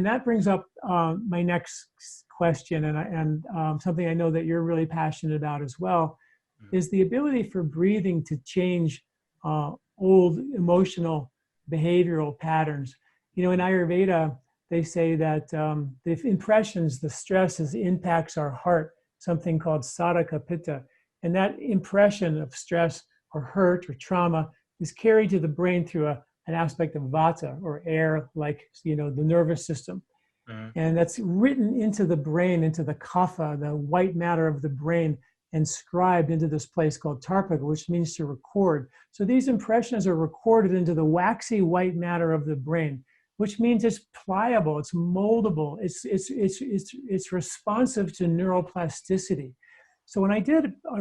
that brings up my next question, and something I know that you're really passionate about as well, is the ability for breathing to change old emotional behavioral patterns. You know, in Ayurveda, they say that the impressions, the stresses impacts our heart, something called sadhaka pitta. And that impression of stress or hurt or trauma is carried to the brain through an aspect of vata, or air, like, you know, the nervous system. And that's written into the brain, into the kapha, the white matter of the brain, inscribed into this place called tarpaka, which means to record. So these impressions are recorded into the waxy white matter of the brain. which means it's pliable, it's moldable, it's responsive to neuroplasticity. So when I've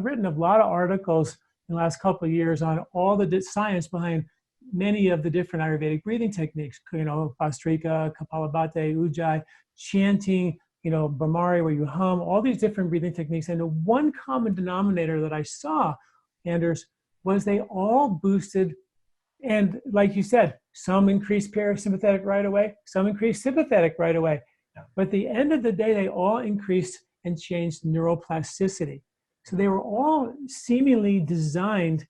written a lot of articles in the last couple of years on all the science behind many of the different Ayurvedic breathing techniques, Bhastrika, Kapalabhati, Ujjayi, chanting, Bhamari, where you hum, all these different breathing techniques. And the one common denominator that I saw, Anders, was they all boosted. And like you said, some increased parasympathetic right away, some increased sympathetic right away. Yeah. But at the end of the day, they all increased and changed neuroplasticity. So they were all seemingly designed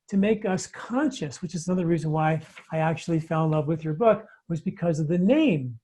to make us conscious, which is another reason why I actually fell in love with your book, was because of the name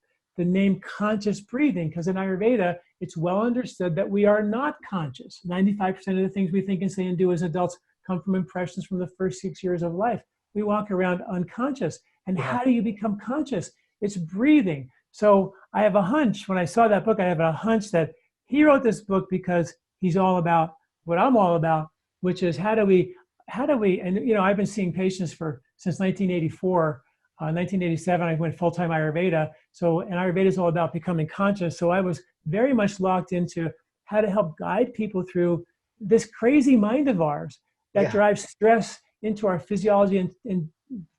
conscious breathing. Because in Ayurveda, it's well understood that we are not conscious. 95% of the things we think and say and do as adults come from impressions from the first 6 years of life. We walk around unconscious. And yeah. How do you become conscious? It's breathing. So I have a hunch, when I saw that book, I have a hunch that he wrote this book because he's all about what I'm all about, which is how do we, and I've been seeing patients since 1984, 1987, I went full-time Ayurveda. So, and Ayurveda is all about becoming conscious. So I was very much locked into how to help guide people through this crazy mind of ours that drives stress into our physiology and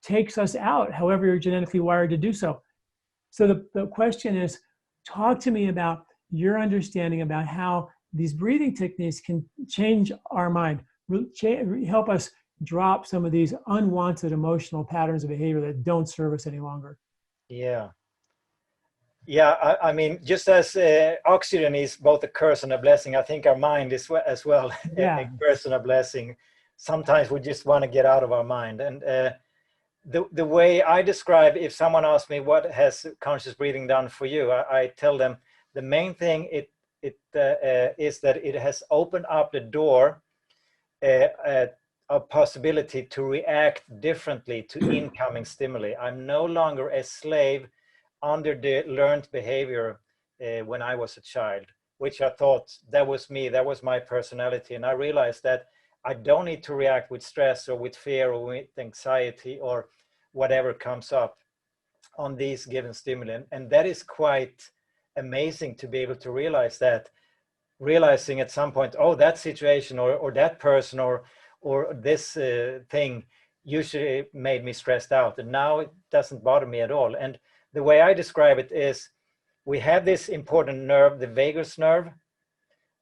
takes us out, however you're genetically wired to do so. So the question is, talk to me about your understanding about how these breathing techniques can change our mind, help us drop some of these unwanted emotional patterns of behavior that don't serve us any longer. Yeah. I mean, just as oxygen is both a curse and a blessing, I think our mind is as well a curse and a blessing. Sometimes we just want to get out of our mind. And the way I describe, if someone asks me what has conscious breathing done for you, I tell them the main thing is that it has opened up the door a possibility to react differently to incoming stimuli. I'm no longer a slave under the learned behavior when I was a child, which I thought that was me, that was my personality. And I realized that I don't need to react with stress or with fear or with anxiety or whatever comes up on these given stimuli. And that is quite amazing to be able to realize that, realizing at some point, oh, that situation or that person or this thing usually made me stressed out, and now it doesn't bother me at all. And the way I describe it is, we have this important nerve, the vagus nerve,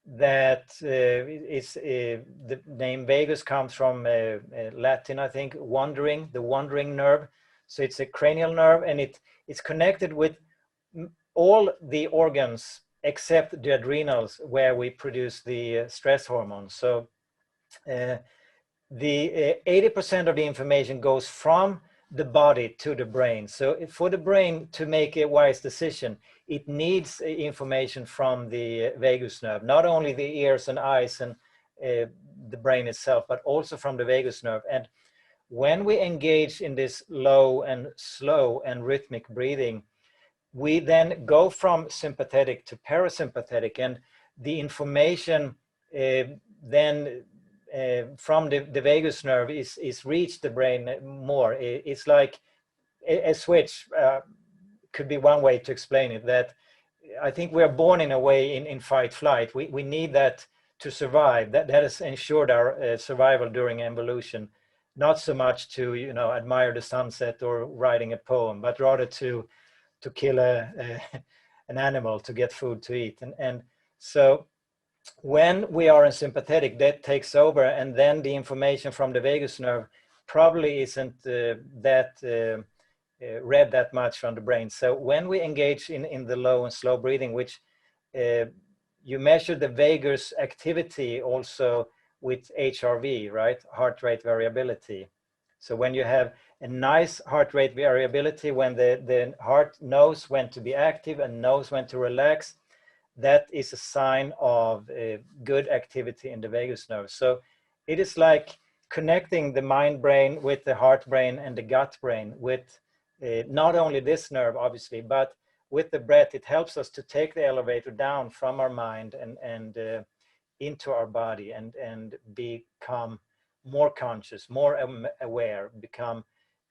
that is the name vagus comes from Latin, I think, wandering, the wandering nerve. So it's a cranial nerve, and it's connected with all the organs except the adrenals, where we produce the stress hormones. So the 80% of the information goes from the body to the brain. So for the brain to make a wise decision, it needs information from the vagus nerve, not only the ears and eyes and the brain itself, but also from the vagus nerve. And when we engage in this low and slow and rhythmic breathing, we then go from sympathetic to parasympathetic, and the information then from the vagus nerve is reached the brain more. It's like a switch, could be one way to explain it, that I think we're born in a way in fight flight. We need that to survive. That has ensured our survival during evolution, not so much to admire the sunset or writing a poem, but rather to kill an animal to get food to eat. And so when we are in sympathetic, that takes over, and then the information from the vagus nerve probably isn't read that much from the brain. So when we engage in the low and slow breathing, which you measure the vagus activity also with HRV, right? Heart rate variability. So when you have a nice heart rate variability, when the heart knows when to be active and knows when to relax, that is a sign of good activity in the vagus nerve. So it is like connecting the mind brain with the heart brain and the gut brain with not only this nerve, obviously, but with the breath. It helps us to take the elevator down from our mind and into our body and become more conscious, more aware, become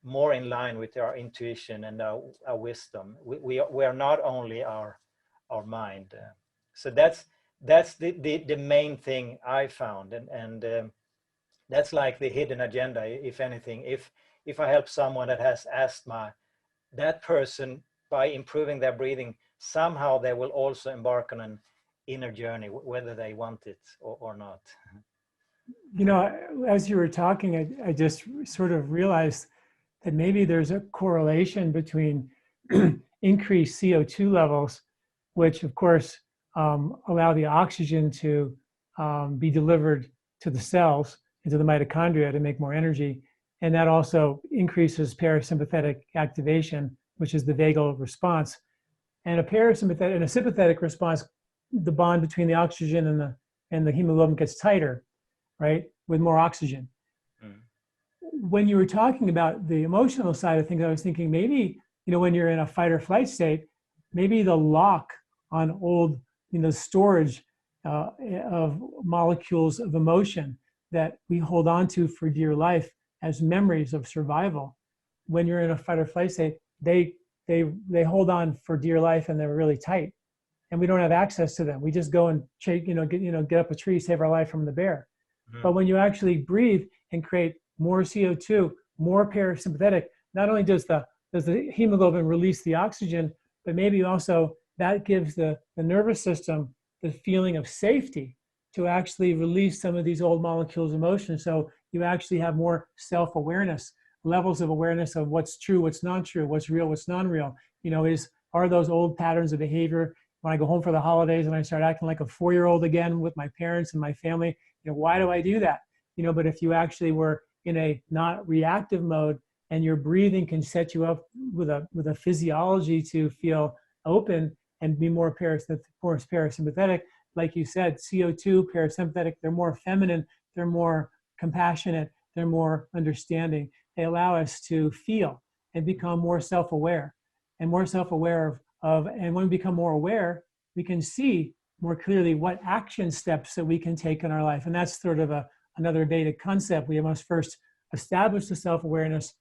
more in line with our intuition and our wisdom. We are not only our mind. So that's the main thing I found, and that's like the hidden agenda, if anything. If I help someone that has asthma, that person, by improving their breathing, somehow they will also embark on an inner journey, whether they want it or not. You know, as you were talking, I just sort of realized that maybe there's a correlation between increased CO2 levels, which of course allow the oxygen to be delivered to the cells, into the mitochondria to make more energy. And that also increases parasympathetic activation, which is the vagal response. And a parasympathetic and a sympathetic response, the bond between the oxygen and the hemoglobin gets tighter, right, with more oxygen. Mm. When you were talking about the emotional side of things, I was thinking maybe, you know, when you're in a fight or flight state, maybe the lock on old, you know, storage of molecules of emotion that we hold on to for dear life as memories of survival. When you're in a fight or flight state, they hold on for dear life, and they're really tight, and we don't have access to them. We just go and get up a tree, save our life from the bear. Mm-hmm. But when you actually breathe and create more CO2, more parasympathetic, not only does the hemoglobin release the oxygen, but maybe also that gives the nervous system the feeling of safety to actually release some of these old molecules of emotion. So you actually have more self-awareness, levels of awareness of what's true, what's not true, what's real, what's non-real. You know, are those old patterns of behavior when I go home for the holidays and I start acting like a 4-year-old again with my parents and my family? You know, why do I do that? You know, but if you actually were in a not reactive mode, and your breathing can set you up with a physiology to feel open and be more parasympathetic. Like you said, CO2, parasympathetic, they're more feminine, they're more compassionate, they're more understanding. They allow us to feel and become more self-aware, and more self-aware and when we become more aware, we can see more clearly what action steps that we can take in our life. And that's sort of another Vedic concept. We must first establish the self-awareness.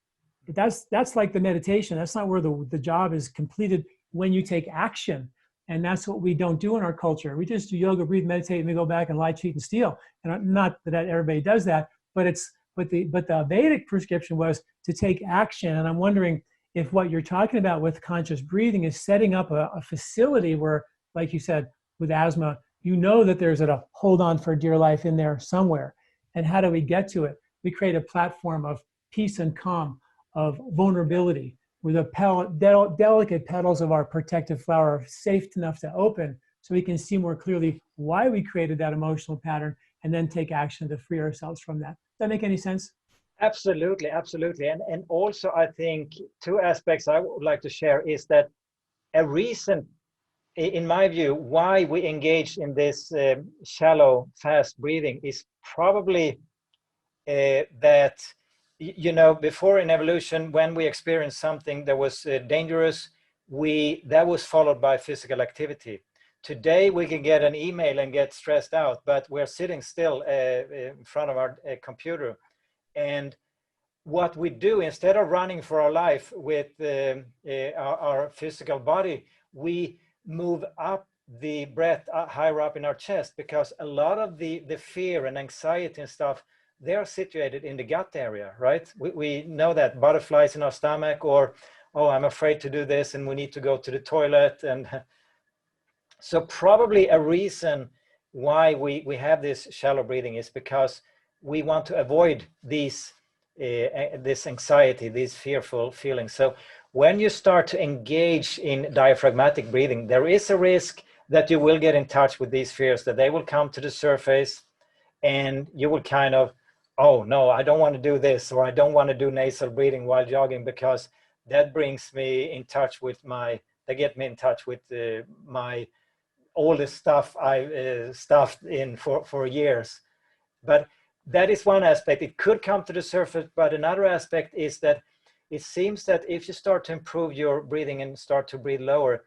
But that's like the meditation. That's not where the job is completed, when you take action. And that's what we don't do in our culture. We just do yoga, breathe, meditate, and we go back and lie, cheat, and steal. And not that everybody does that, but the Vedic prescription was to take action. And I'm wondering if what you're talking about with conscious breathing is setting up a facility where, like you said, with asthma, you know that there's a hold on for dear life in there somewhere. And how do we get to it? We create a platform of peace and calm, of vulnerability, where the delicate petals of our protective flower are safe enough to open, so we can see more clearly why we created that emotional pattern, and then take action to free ourselves from that. Does that make any sense? Absolutely, absolutely. And also, I think 2 aspects I would like to share is that a reason, in my view, why we engage in this shallow, fast breathing is probably that, you know, before in evolution, when we experienced something that was dangerous, that was followed by physical activity. Today, we can get an email and get stressed out, but we're sitting still in front of our computer. And what we do, instead of running for our life with our physical body, we move up the breath higher up in our chest, because a lot of the fear and anxiety and stuff, they are situated in the gut area, right? We know that butterflies in our stomach, or, oh, I'm afraid to do this and we need to go to the toilet. And so probably a reason why we have this shallow breathing is because we want to avoid this anxiety, these fearful feelings. So when you start to engage in diaphragmatic breathing, there is a risk that you will get in touch with these fears, that they will come to the surface, and you will kind of, oh no, I don't want to do this, or I don't want to do nasal breathing while jogging, because that brings me in touch with they get me in touch with all the stuff I stuffed in for years. But that is one aspect. It could come to the surface, but another aspect is that it seems that if you start to improve your breathing and start to breathe lower,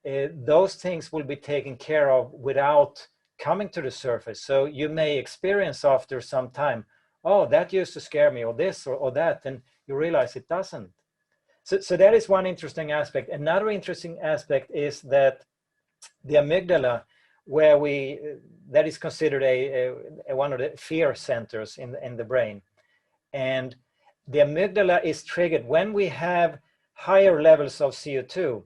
those things will be taken care of without coming to the surface. So you may experience after some time, oh, that used to scare me, or this or that, and you realize it doesn't. So that is one interesting aspect. Another interesting aspect is that the amygdala, that is considered one of the fear centers in the brain. And the amygdala is triggered when we have higher levels of CO2.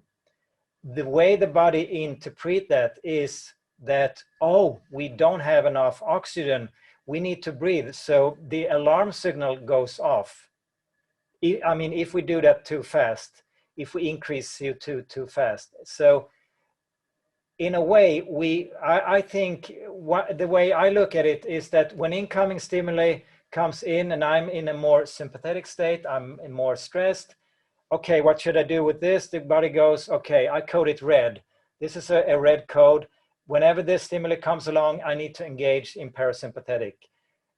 The way the body interprets that is that, oh, we don't have enough oxygen, we need to breathe. So the alarm signal goes off. I mean, if we do that too fast, if we increase CO2 too fast. So in a way, I think the way I look at it is that when incoming stimuli comes in and I'm in a more sympathetic state, I'm more stressed. Okay, what should I do with this? The body goes, okay, I code it red. This is a red code. Whenever this stimuli comes along, I need to engage in parasympathetic.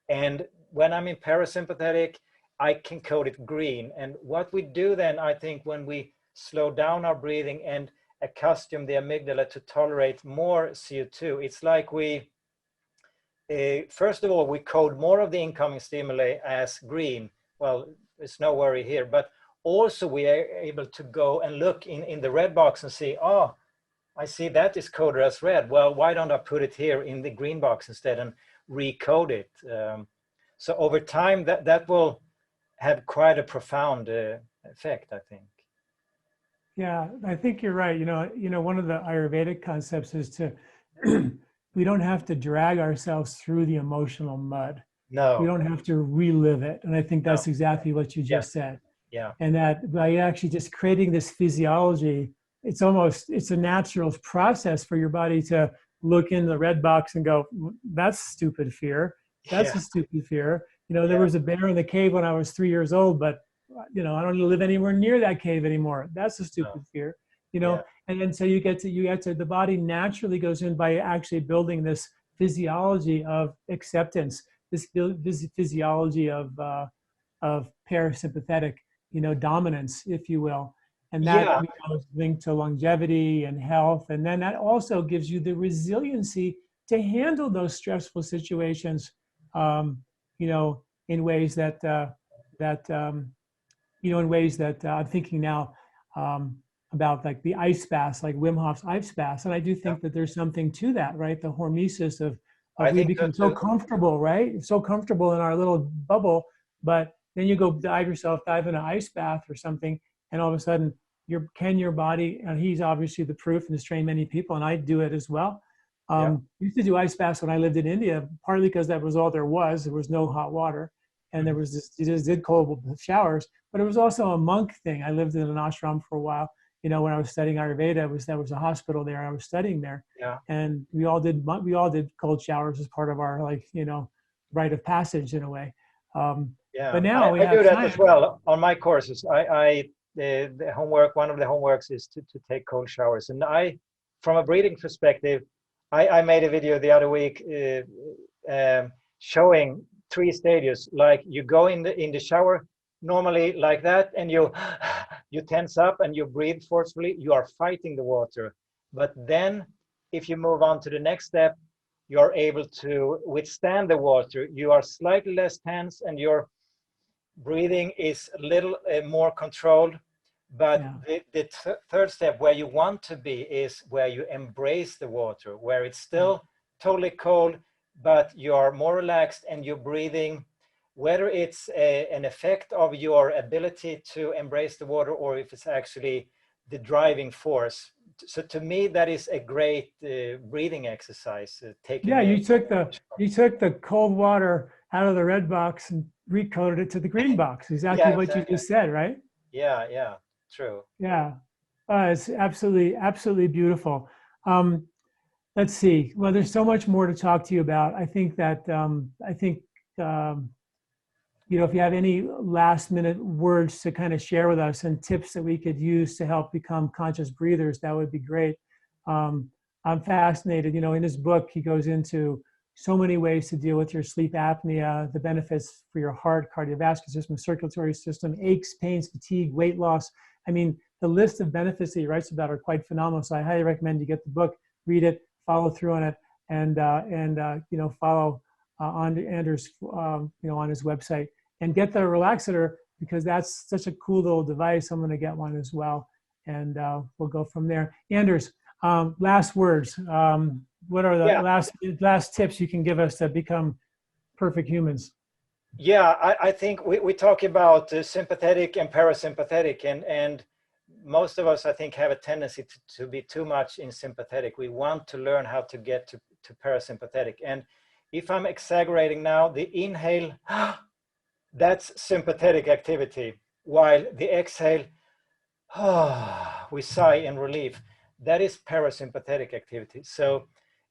And when I'm in parasympathetic, I can code it green. And what we do then, I think, when we slow down our breathing and accustom the amygdala to tolerate more CO2, it's like we, first of all, we code more of the incoming stimuli as green. Well, there's no worry here, but also we are able to go and look in the red box and see, oh, I see that is coded as red. Well, why don't I put it here in the green box instead and recode it? So over time, that will have quite a profound effect, I think. Yeah, I think you're right. One of the Ayurvedic concepts is to, we don't have to drag ourselves through the emotional mud. No. We don't have to relive it. And I think that's exactly what you just said. Yeah. And that by actually just creating this physiology, it's a natural process for your body to look in the red box and go, that's stupid fear. That's a stupid fear. There was a bear in the cave when I was 3 years old, but I don't live anywhere near that cave anymore. That's a stupid fear, and then so you get to the body naturally goes in by actually building this physiology of acceptance, this physiology of parasympathetic, dominance, if you will. And that is linked to longevity and health. And then that also gives you the resiliency to handle those stressful situations, in ways that in ways that I'm thinking now about like the ice baths, like Wim Hof's ice baths. And I do think that there's something to that, right? The hormesis of we become so comfortable, right? So comfortable in our little bubble, but then you go dive in an ice bath or something, and all of a sudden your body, and he's obviously the proof and has trained many people, and I do it as well. Used to do ice baths when I lived in India, partly because that was all there was. There was no hot water. And there was you just did cold showers, but it was also a monk thing. I lived in an ashram for a while. When I was studying Ayurveda, there was a hospital there. I was studying there, and we all did cold showers as part of our rite of passage in a way. But now I do that as well on my courses. The homework, one of the homeworks is to take cold showers, and from a breathing perspective, I made a video the other week showing 3 stages. Like you go in the shower normally like that, and you tense up and you breathe forcefully. You are fighting the water. But then if you move on to the next step, you're able to withstand the water. You are slightly less tense and your breathing is a little more controlled. But the third step, where you want to be, is where you embrace the water, where it's still totally cold, but you're more relaxed and you're breathing, whether it's an effect of your ability to embrace the water or if it's actually the driving force. So to me, that is a great breathing exercise. You took the cold water out of the red box and recoded it to the green box. Exactly what you just said, right? Yeah, true. Yeah, it's absolutely beautiful. Let's see. Well, there's so much more to talk to you about. I think that if you have any last minute words to kind of share with us and tips that we could use to help become conscious breathers, that would be great. I'm fascinated. In his book, he goes into so many ways to deal with your sleep apnea, the benefits for your heart, cardiovascular system, circulatory system, aches, pains, fatigue, weight loss. I mean, the list of benefits that he writes about are quite phenomenal. So I highly recommend you get the book, read it, follow through on it, and follow on Anders on his website, and get the Relaxator because that's such a cool little device. I'm going to get one as well, and we'll go from there. Anders, last words. What are the last tips you can give us to become perfect humans? Yeah, I think we talk about sympathetic and parasympathetic, and most of us, I think, have a tendency to be too much in sympathetic. We want to learn how to get to parasympathetic. And if I'm exaggerating now, the inhale, that's sympathetic activity, while the exhale, we sigh in relief. That is parasympathetic activity. So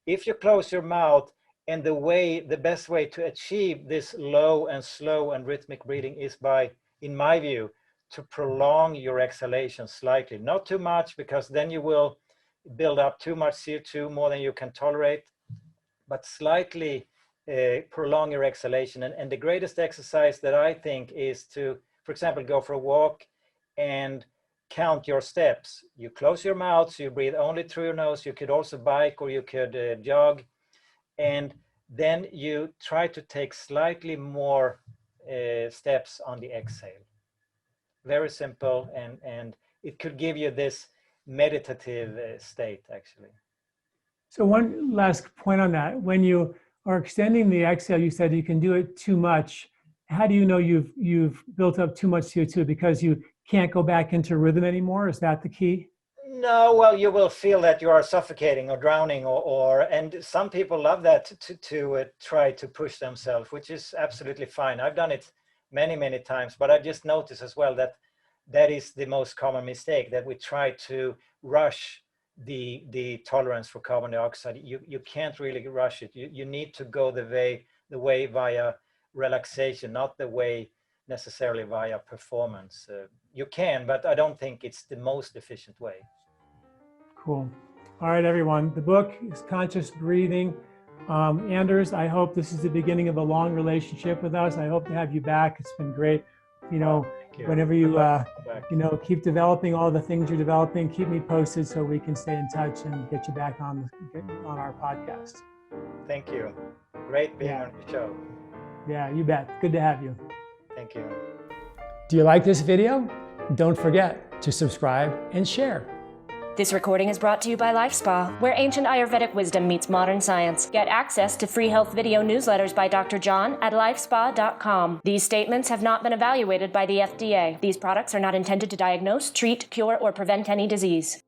if you close your mouth, and the best way to achieve this low and slow and rhythmic breathing is by, in my view, to prolong your exhalation slightly. Not too much, because then you will build up too much CO2, more than you can tolerate, but slightly prolong your exhalation. And the greatest exercise that I think is to, for example, go for a walk and count your steps. You close your mouth, so you breathe only through your nose. You could also bike, or you could jog. And then you try to take slightly more steps on the exhale. Very simple, and it could give you this meditative state, actually. So one last point on that. When you are extending the exhale, you said you can do it too much. How do you know you've built up too much CO2? Because you can't go back into rhythm anymore? Is that the key? No, well, you will feel that you are suffocating or drowning, and some people love that to try to push themselves, which is absolutely fine. I've done it many times, but I just noticed as well that is the most common mistake, that we try to rush the tolerance for carbon dioxide. You can't really rush it. You need to go the way via relaxation, not the way necessarily via performance. You can, but I don't think it's the most efficient way. Cool. All right, everyone. The book is Conscious Breathing. Anders, I hope this is the beginning of a long relationship with us. I hope to have you back. It's been great. Whenever you keep developing all the things you're developing, keep me posted so we can stay in touch and get you back on our podcast. Thank you. Great being on the show. Yeah, you bet. Good to have you. Thank you. Do you like this video? Don't forget to subscribe and share. This recording is brought to you by LifeSpa, where ancient Ayurvedic wisdom meets modern science. Get access to free health video newsletters by Dr. John at lifespa.com. These statements have not been evaluated by the FDA. These products are not intended to diagnose, treat, cure, or prevent any disease.